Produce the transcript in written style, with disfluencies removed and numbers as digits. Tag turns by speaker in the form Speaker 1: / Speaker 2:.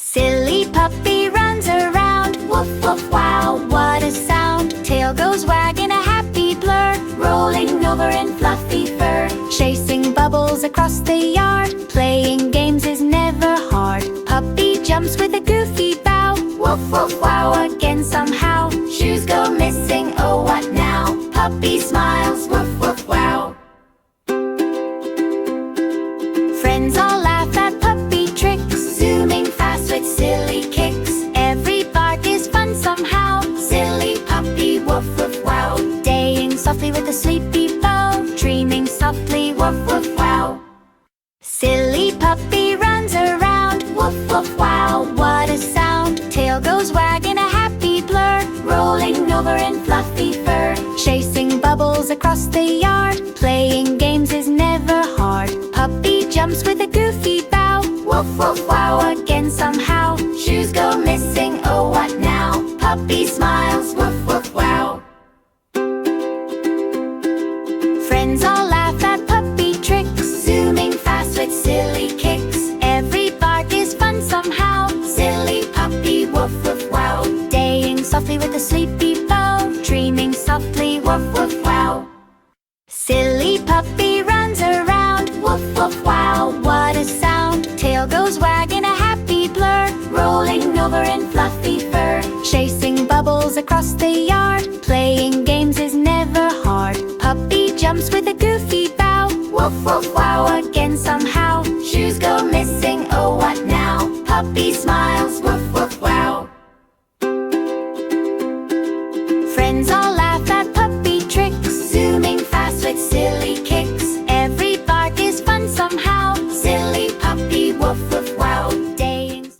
Speaker 1: Silly puppy runs around. Woof woof wow, what a sound. Tail goes wagging, a happy blur, rolling over in fluffy fur. Chasing bubbles across the yard, playing games is never hard. Puppy jumps with a goofy bow. Woof woof wow, again somehow. Shoes go missing, oh what now? Puppy smiles, woof woof wow. Friends all laugh at puppy tricks, zooming fast with silly kicks. Every bark is fun somehow. Silly puppy, woof woof wow. Daying softly with a sleepy bow, dreaming softly, woof woof wow. Silly puppy runs around. Woof woof wow, what a sound. Tail goes wagging, a happy blur, rolling over in fluffy fur. Chasing bubbles across the yard, playing games is never hard. Puppy jumps with a goofy bow. Woof woof wow, again somehow. Shoes go missing, oh what now? Puppy smiles, woof woof wow. Friends all laugh at puppy tricks, zooming fast with silly kicks. Every bark is fun somehow. Silly puppy, woof woof wow. Daying softly with a sleepy bow, dreaming softly, woof woof wow. Silly puppy runs around. Woof woof wow, what a sound. Tail goes wagging, a happy blur, rolling over in fluffy fur. Chasing bubbles across the yard, playing games is never hard. Puppy jumps with a goofy bow. Woof woof wow, again somehow. Shoes go missing, oh what now? Puppy smiles.